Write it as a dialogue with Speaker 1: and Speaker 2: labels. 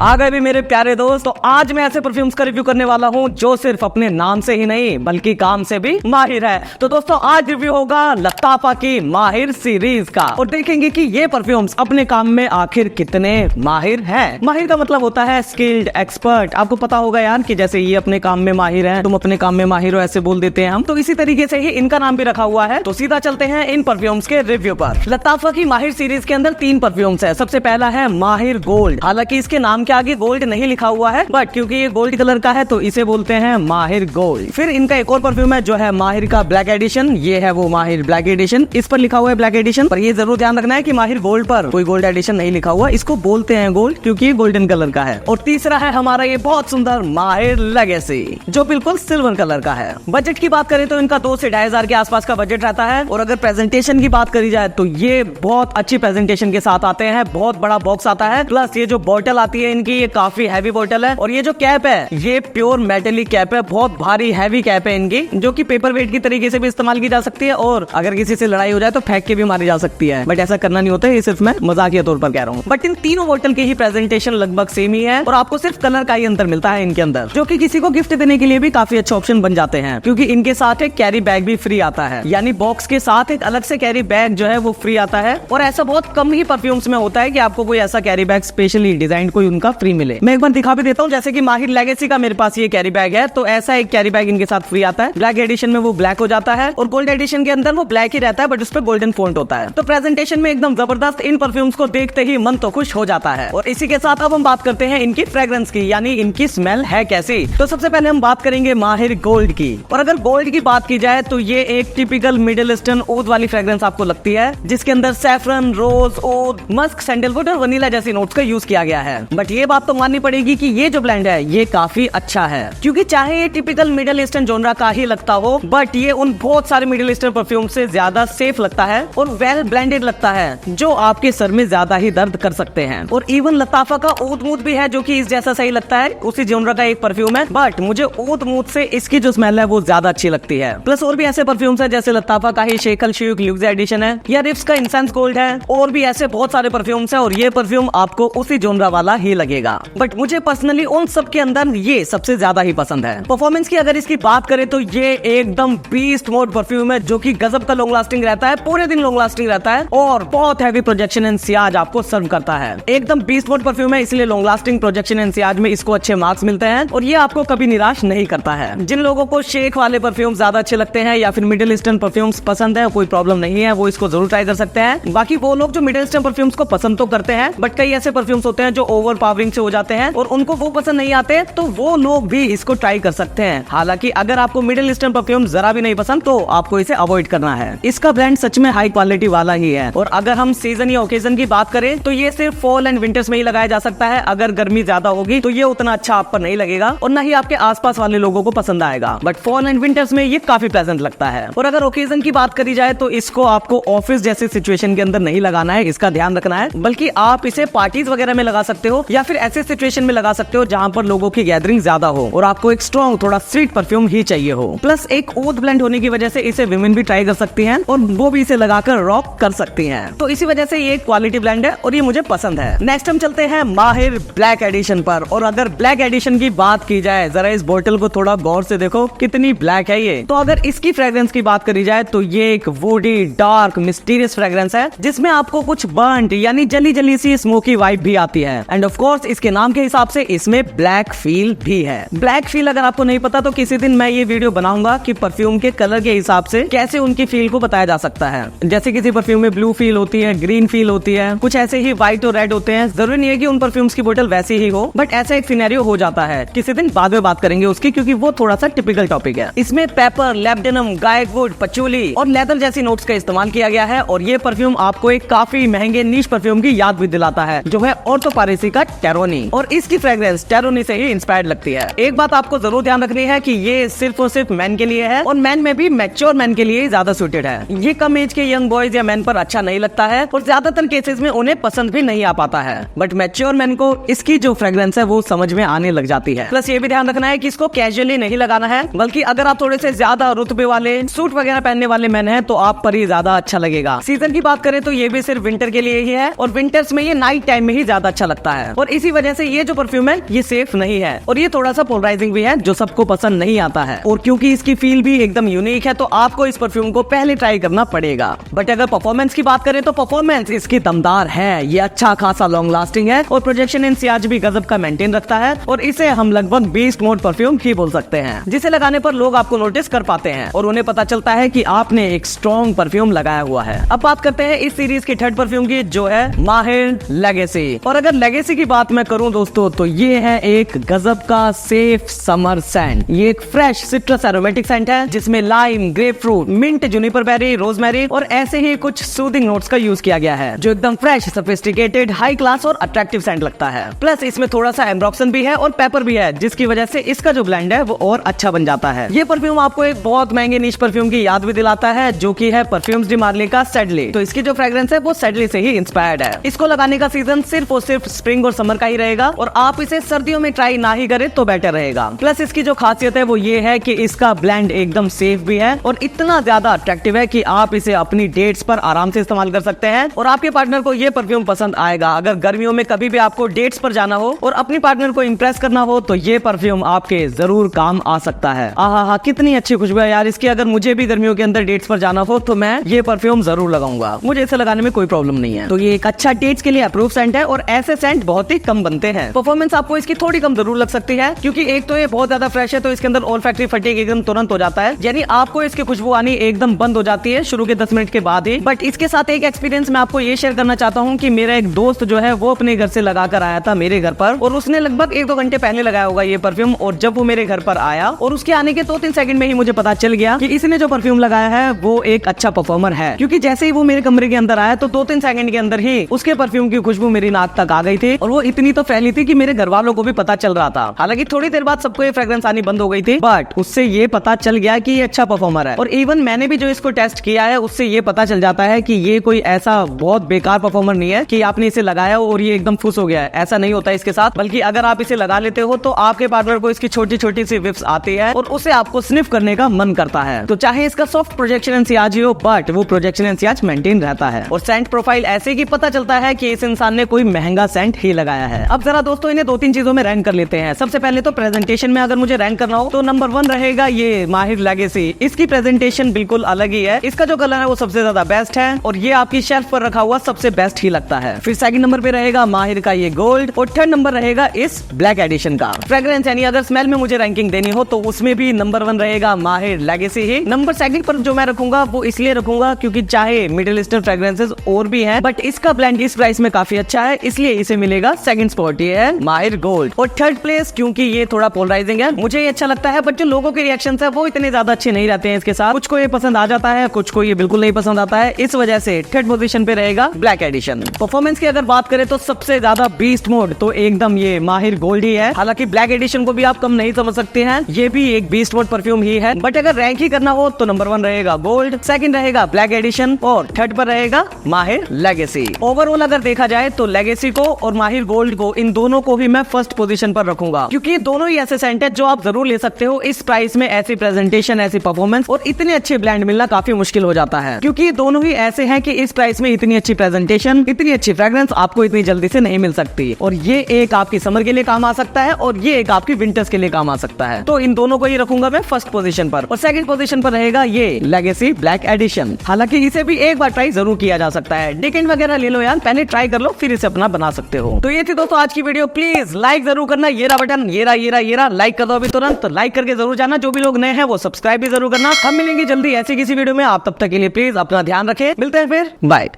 Speaker 1: आ गए भी मेरे प्यारे दोस्त। तो आज मैं ऐसे परफ्यूम्स का रिव्यू करने वाला हूँ जो सिर्फ अपने नाम से ही नहीं बल्कि काम से भी माहिर है। तो दोस्तों आज रिव्यू होगा लताफा की माहिर सीरीज का और देखेंगे कि ये परफ्यूम्स अपने काम में आखिर कितने माहिर हैं। माहिर का मतलब होता है स्किल्ड, एक्सपर्ट। आपको पता होगा यार कि जैसे ये अपने काम में माहिर है, तुम अपने काम में माहिर हो, ऐसे बोल देते हैं हम। तो इसी तरीके से ही इनका नाम भी रखा हुआ है। तो सीधा चलते हैं इन परफ्यूम्स के रिव्यू पर। लताफा की माहिर सीरीज के अंदर 3 परफ्यूम्स है। सबसे पहला है माहिर गोल्ड। हालांकि इसके नाम के आगे गोल्ड नहीं लिखा हुआ है, बट क्योंकि ये गोल्ड कलर का है तो इसे बोलते हैं माहिर गोल्ड। फिर इनका एक और परफ्यूम है जो है माहिर का ब्लैक एडिशन। ये है वो माहिर ब्लैक एडिशन। इस पर लिखा हुआ है ब्लैक एडिशन, पर ये जरूर ध्यान रखना है कि माहिर गोल्ड पर कोई गोल्ड एडिशन नहीं लिखा हुआ। इसको बोलते हैं गोल्ड क्योंकि ये गोल्डन कलर का है। और तीसरा है हमारा ये बहुत सुंदर माहिर लेगेसी जो बिल्कुल सिल्वर कलर का है। बजट की बात करें तो इनका 2 से 2,500 के आसपास का बजट रहता है। और अगर प्रेजेंटेशन की बात करी जाए तो ये बहुत अच्छी प्रेजेंटेशन के साथ आते हैं। बहुत बड़ा बॉक्स आता है, प्लस ये जो बोतल आती है इनकी, ये काफी हैवी बोतल है। और ये जो कैप है ये प्योर मेटलिक कैप है, बहुत भारी हैवी कैप है इनकी, जो कि पेपर वेट की तरीके से भी इस्तेमाल की जा सकती है। और अगर किसी से लड़ाई हो जाए तो फेंक के भी मारी जा सकती है, बट ऐसा करना नहीं होता है, ये सिर्फ मैं मजाकिया तौर पर कह रहा हूँ। बट इन तीनों बोतल की ही प्रेजेंटेशन लगभग सेम ही है और आपको सिर्फ कलर का ही अंतर मिलता है इनके अंदर, जो कि किसी को गिफ्ट देने के लिए भी काफी अच्छा ऑप्शन बन जाते हैं। क्योंकि इनके साथ एक कैरी बैग भी फ्री आता है, यानी बॉक्स के साथ एक अलग से कैरी बैग जो है वो फ्री आता है। और ऐसा बहुत कम ही परफ्यूम्स में होता है कि आपको कोई ऐसा कैरी बैग स्पेशली डिजाइन कोई उनका फ्री मिले। मैं एक बार दिखा भी देता हूँ, जैसे कि माहिर लेगेसी का मेरे पास ये कैरी बैग है, तो ऐसा एक कैरी बैग इनके साथ फ्री आता है। ब्लैक एडिशन में वो ब्लैक हो जाता है और गोल्ड एडिशन के अंदर वो ब्लैक ही रहता है, बट उस पर गोल्डन फॉन्ट होता है। तो प्रेजेंटेशन में एकदम जबरदस्त। इन परफ्यूम्स को देखते ही मन तो खुश हो जाता है। और इसी के साथ अब हम बात करते हैं इनकी फ्रेग्रेंस की, यानी इनकी स्मेल है कैसी। तो सबसे पहले हम बात करेंगे माहिर गोल्ड की। और अगर गोल्ड की बात की जाए तो ये एक टिपिकल मिडिल ईस्टर्न ओद वाली फ्रेग्रेंस आपको लगती है, जिसके अंदर सैफरन, रोज, ओद, मस्क, सैंडलवुड और वनीला जैसी नोट्स का यूज किया गया है। बट ये बात तो माननी पड़ेगी कि ये जो ब्लेंड है ये काफी अच्छा है, क्योंकि चाहे ये टिपिकल मिडिल ईस्टर्न जोनरा का ही लगता हो, बट ये उन बहुत सारे मिडिल ईस्टर्न परफ्यूम से ज्यादा सेफ लगता है और वेल ब्लेंडेड लगता है, जो आपके सर में ज्यादा ही दर्द कर सकते हैं। और इवन लताफा का ओद मूद भी है जो कि इस जैसा सही लगता है, उसी जोनरा का एक परफ्यूम है, बट मुझे ओद मूद से इसकी जो स्मेल है वो ज्यादा अच्छी लगती है। प्लस और भी ऐसे परफ्यूम्स है जैसे लताफा का ही शेखल शियूक ल्यूक्स एडिशन है, या रिफ्स का इंसेंस गोल्ड है, और भी ऐसे बहुत सारे परफ्यूम्स है। और ये परफ्यूम आपको उसी जोनरा वाला ही लगेगा, बट मुझे पर्सनली उन सब के अंदर ये सबसे ज्यादा ही पसंद है। परफॉर्मेंस की अगर इसकी बात करें तो ये एकदम बीस्ट मोड परफ्यूम है, जो कि गजब का लॉन्ग लास्टिंग रहता है, पूरे दिन लॉन्ग लास्टिंग रहता है और बहुत हैवी प्रोजेक्शन एंड सियाज आपको सर्व करता है। एकदम बीस्ट मोड परफ्यूम है, इसलिए long lasting, projection and Ciaz में इसको अच्छे मार्क्स मिलते हैं और ये आपको कभी निराश नहीं करता है। जिन लोगों को शेक वाले परफ्यूम ज्यादा अच्छे लगते हैं या फिर मिडिल ईस्टर्न परफ्यूम्स पसंद है, कोई प्रॉब्लम नहीं है, वो इसको जरूर ट्राई कर सकते हैं। बाकी वो लोग जो मिडिल ईस्टर्न परफ्यूम्स को पसंद तो करते हैं, बट कई ऐसे परफ्यूम्स होते हैं जो ओवर पावरिंग से हो जाते हैं और उनको वो पसंद नहीं आते, तो वो लोग भी इसको ट्राई कर सकते हैं। हालांकि अगर आपको मिडिल ईस्टर्न परफ्यूम जरा भी नहीं पसंद तो आपको इसे अवॉइड करना है। इसका ब्रांड सच में हाई क्वालिटी वाला ही है। और अगर हम सीजन या ओकेजन की बात करें तो ये सिर्फ फॉल एंड विंटर्स में ही लगाया जा सकता है। अगर गर्मी ज्यादा होगी तो ये उतना अच्छा आप पर नहीं लगेगा और न ही आपके आसपास वाले लोगों को पसंद आएगा, बट फॉल एंड विंटर्स में ये काफी प्लेजेंट लगता है। और अगर ओकेजन की बात करी जाए तो इसको आपको ऑफिस जैसे सिचुएशन के अंदर नहीं लगाना है, इसका ध्यान रखना है, बल्कि आप इसे पार्टीज वगैरह में लगा सकते हो या फिर ऐसे सिचुएशन में लगा सकते हो जहां पर लोगों की गैदरिंग ज्यादा हो और आपको एक स्ट्रॉन्ग थोड़ा स्वीट परफ्यूम ही चाहिए हो। प्लस एक ओद ब्लेंड होने की वजह से इसे विमेन भी ट्राई कर सकती हैं और वो भी इसे लगाकर रॉक कर सकती हैं। तो इसी वजह से ये एक क्वालिटी ब्लेंड है और ये मुझे पसंद है। नेक्स्ट हम चलते हैं माहिर ब्लैक एडिशन पर। और अगर ब्लैक एडिशन की बात की जाए, जरा इस बोतल को थोड़ा गौर से देखो कितनी ब्लैक है ये। तो अगर इसकी फ्रेग्रेंस की बात करी जाए तो ये एक वुडी, डार्क, मिस्टीरियस फ्रेग्रेंस है, जिसमें आपको कुछ बर्न्ड यानी जली जली सी स्मोकी वाइब भी आती है। एंड ऑफ कोर्स इसके नाम के हिसाब से इसमें ब्लैक फील भी है। ब्लैक फील अगर आपको नहीं पता तो किसी दिन मैं ये वीडियो बनाऊंगा कि परफ्यूम के कलर के हिसाब से कैसे उनकी फील को बताया जा सकता है। जैसे किसी परफ्यूम में ब्लू फील होती है, ग्रीन फील होती है, कुछ ऐसे ही व्हाइट और रेड होते हैं। जरूरी नहीं है कि उन परफ्यूम्स की बोतल वैसी ही हो, बट ऐसा एक सिनेरियो हो जाता है। किसी दिन बाद में बात करेंगे उसकी, क्योंकि वो थोड़ा सा टिपिकल टॉपिक है। इसमें पेपर, लैब्डेनम, गायकवुड, पचूली और लेदर जैसी नोट्स का इस्तेमाल किया गया है। और ये परफ्यूम आपको एक काफी महंगे नीश परफ्यूम की याद भी दिलाता है, जो है ऑर्थो पारेसी का टेरोनी। और इसकी फ्रेग्रेंस टेरोनी से ही इंस्पायर्ड लगती है। एक बात आपको जरूर ध्यान रखनी है कि ये सिर्फ और सिर्फ मैन के लिए है और मैन में भी मैच्योर मैन के लिए ज्यादा सूटेड है। ये कम एज के यंग बॉयज या मैन पर अच्छा नहीं लगता है और ज्यादातर केसेस में उन्हें पसंद भी नहीं आ पाता है, बट मैच्योर मैन को इसकी जो फ्रेग्रेंस है वो समझ में आने लग जाती है। प्लस ये भी ध्यान रखना है कि इसको कैजुअली नहीं लगाना है, बल्कि अगर आप थोड़े से ज्यादा रुतबे वाले सूट वगैरह पहनने वाले मैन हैं तो आप पर ही ज्यादा अच्छा लगेगा। सीजन की बात करें तो ये भी सिर्फ विंटर के लिए ही है और विंटर्स में ये नाइट टाइम में ही ज्यादा अच्छा लगता है। और और इसी वजह से ये जो परफ्यूम है ये सेफ नहीं है और ये थोड़ा सा पोलराइजिंग भी है जो सबको पसंद नहीं आता है। और क्योंकि इसकी फील भी एकदम यूनिक है तो आपको इस परफ्यूम को पहले ट्राई करना पड़ेगा। बट अगर परफॉर्मेंस की बात करें तो परफॉर्मेंस इसकी दमदार है, ये अच्छा खासा लॉन्ग लास्टिंग है और प्रोजेक्शन इन सियाज भी गजब का मेंटेन रखता है और इसे हम लगभग बीस्ट मोड परफ्यूम ही बोल सकते हैं, जिसे लगाने पर लोग आपको नोटिस कर पाते हैं और उन्हें पता चलता है कि आपने एक स्ट्रॉन्ग परफ्यूम लगाया हुआ है। अब बात करते हैं इस सीरीज की थर्ड परफ्यूम की, जो है माहिर लेगेसी। और अगर लेगेसी की बात मैं करूं दोस्तों तो ये है एक गजब का सेफ समर सेंट। ये एक फ्रेश सिट्रस एरोमेटिक सेंट है जिसमें lime, grapefruit, mint, juniper berry, rosemary और ऐसे ही कुछ सूदिंग नोट्स का यूज किया गया है, जो एकदम फ्रेश, सोफिस्टिकेटेड, हाई क्लास और अट्रैक्टिव सेंट लगता है। प्लस इसमें थोड़ा सा एम्ब्रॉक्सन भी है और पेपर भी है, जिसकी वजह से इसका जो ब्लेंड है वो और अच्छा बन जाता है। ये परफ्यूम आपको एक बहुत महंगे निश परफ्यूम की याद भी दिलाता है, जो कि है परफ्यूम्स डी मार्ले का सैडली। तो इसकी जो फ्रेग्रेंस है वो सैडली से ही इंस्पायर्ड है। इसको लगाने का सीजन सिर्फ और सिर्फ स्प्रिंग और समर का ही रहेगा और आप इसे सर्दियों में ट्राई ना ही करें तो बेटर रहेगा। प्लस इसकी जो खासियत है वो ये है कि इसका ब्लेंड एकदम सेफ भी है और इतना ज्यादा अट्रैक्टिव है कि आप इसे अपनी डेट्स पर आराम से इस्तेमाल कर सकते हैं और आपके पार्टनर को ये परफ्यूम पसंद आएगा। अगर गर्मियों में कभी भी आपको डेट्स पर जाना हो और अपनी पार्टनर को इम्प्रेस करना हो तो ये परफ्यूम आपके जरूर काम आ सकता है। आहा, कितनी अच्छी खुशबू है यार इसकी। अगर मुझे भी गर्मियों के अंदर डेट्स पर जाना हो तो मैं ये परफ्यूम जरूर लगाऊंगा, मुझे इसे लगाने में कोई प्रॉब्लम नहीं है। तो ये एक अच्छा डेट्स के लिए अप्रूव सेंट है और ऐसे सेंट बहुत ही कम बनते हैं। परफॉर्मेंस आपको इसकी थोड़ी कम जरूर लग सकती है क्योंकि एक तो ये बहुत ज्यादा फ्रेश है तो इसके अंदर ऑल फैक्ट्री फटीग एकदम तुरंत हो जाता है, यानी आपको इसकी खुशबू आनी एकदम बंद हो जाती है शुरू के 10 मिनट के बाद ही। बट इसके साथ एक एक्सपीरियंस मैं आपको ये शेयर करना चाहता हूँ कि मेरा एक दोस्त जो है वो अपने घर से लगा कर आया था मेरे घर पर और उसने लगभग 1-2 घंटे पहले लगाया होगा ये परफ्यूम। और जब वो मेरे घर पर आया और उसके आने के 2-3 सेकंड में ही मुझे पता चल गया कि इसने जो परफ्यूम लगाया है वो एक अच्छा परफॉर्मर है, क्योंकि जैसे ही वो मेरे कमरे के अंदर आया तो 2-3 सेकंड के अंदर ही उसके परफ्यूम की खुशबू मेरी नाक तक आ गई थी और वो इतनी तो फैली थी कि मेरे घर वालों को भी पता चल रहा था। हालांकि थोड़ी देर बाद सबको ये फ्रेग्रेंस आनी बंद हो गई थी, बट उससे ये पता चल गया कि ये अच्छा परफॉर्मर है। और इवन मैंने भी जो इसको टेस्ट किया है उससे ये पता चल जाता है कि ये कोई ऐसा बहुत बेकार परफॉर्मर नहीं है कि आपने इसे लगाया और ये एकदम फुस हो गया है। ऐसा नहीं होता इसके साथ, बल्कि अगर आप इसे लगा लेते हो तो आपके पार्टनर को इसकी छोटी छोटी सी विफ्स आती है और उसे आपको स्निफ करने का मन करता है। तो चाहे इसका सॉफ्ट प्रोजेक्शन एंड सियाज ही हो, बट वो प्रोजेक्शन एंड सियाज मेंटेन रहता है और सेंट प्रोफाइल ऐसे कि पता चलता है कि इस इंसान ने कोई महंगा सेंट ही लगाया है। अब जरा दोस्तों इन्हें 2-3 चीजों में रैंक कर लेते हैं। सबसे पहले तो प्रेजेंटेशन में अगर मुझे रैंक करना हो तो नंबर 1 रहेगा ये माहिर लेगेसी। इसकी प्रेजेंटेशन बिल्कुल अलग ही है, इसका जो कलर है वो सबसे ज्यादा बेस्ट है और ये आपकी शेल्फ पर रखा हुआ सबसे बेस्ट ही लगता है। फिर सेकंड नंबर पे रहेगा माहिर का ये गोल्ड और थर्ड नंबर रहेगा इस ब्लैक एडिशन का फ्रेग्रेंस। यानी अगर स्मेल में मुझे रैंकिंग देनी हो तो उसमें भी नंबर 1 रहेगा माहिर लेगेसी ही। नंबर सेकंड पर जो मैं रखूंगा वो इसलिए रखूंगा क्योंकि चाहे मिडिल ईस्टर्न फ्रेग्रेंसेस और भी हैं, बट इसका ब्लेंड इस प्राइस में काफी अच्छा है, इसलिए इसे मिलेगा सेकंड स्पॉट, ये है माहिर गोल्ड। और थर्ड प्लेस क्योंकि ये थोड़ा पोलराइजिंग है, मुझे ये अच्छा लगता है, बट जो लोगों के रिएक्शंस है वो इतने ज्यादा अच्छे नहीं रहते हैं इसके साथ। कुछ को ये पसंद आ जाता है, कुछ को ये बिल्कुल नहीं पसंद आता है, इस वजह से थर्ड पोजीशन पे रहेगा ब्लैक एडिशन। परफॉर्मेंस की अगर बात करें तो सबसे ज्यादा बीस्ट मोड तो एकदम ये माहिर गोल्ड ही है। हालांकि ब्लैक एडिशन को भी आप कम नहीं समझ सकते हैं, ये भी एक बीस्ट मोड परफ्यूम ही है, बट अगर रैंक ही करना हो तो नंबर 1 रहेगा गोल्ड, सेकंड रहेगा ब्लैक एडिशन और थर्ड पर रहेगा माहिर लेगेसी। ओवरऑल अगर देखा जाए तो लेगेसी को और माहिर गोल्ड को, इन दोनों को भी मैं फर्स्ट पोजीशन पर रखूंगा, क्योंकि दोनों ही ऐसे सेंट है जो आप जरूर ले सकते हो इस प्राइस में। ऐसी प्रेजेंटेशन, ऐसी परफॉर्मेंस और इतने अच्छे ब्लेंड मिलना काफी मुश्किल हो जाता है, क्योंकि दोनों ही ऐसे हैं कि इस प्राइस में इतनी अच्छी प्रेजेंटेशन, इतनी अच्छी फ्रेग्रेंस आपको इतनी जल्दी से नहीं मिल सकती। और ये एक आपकी समर के लिए काम आ सकता है और ये एक आपकी विंटर्स के लिए काम आ सकता है। तो इन दोनों को ही रखूंगा मैं फर्स्ट पोजीशन पर और सेकंड पोजीशन पर रहेगा ये लेगेसी ब्लैक एडिशन। हालांकि इसे भी एक बार ट्राई जरूर किया जा सकता है, डिकेंट वगैरह ले लो यार, पहले ट्राई कर लो फिर इसे अपना बना सकते हो। तो ये थी दोस्तों आज की वीडियो, प्लीज लाइक जरूर करना, ये रहा बटन, ये रहा लाइक कर दो अभी तुरंत, लाइक करके जरूर जाना। जो भी लोग नए हैं वो सब्सक्राइब भी जरूर करना। हम मिलेंगे जल्दी ऐसी किसी वीडियो में, आप तब तक के लिए प्लीज अपना ध्यान रखें, मिलते हैं फिर, बाय।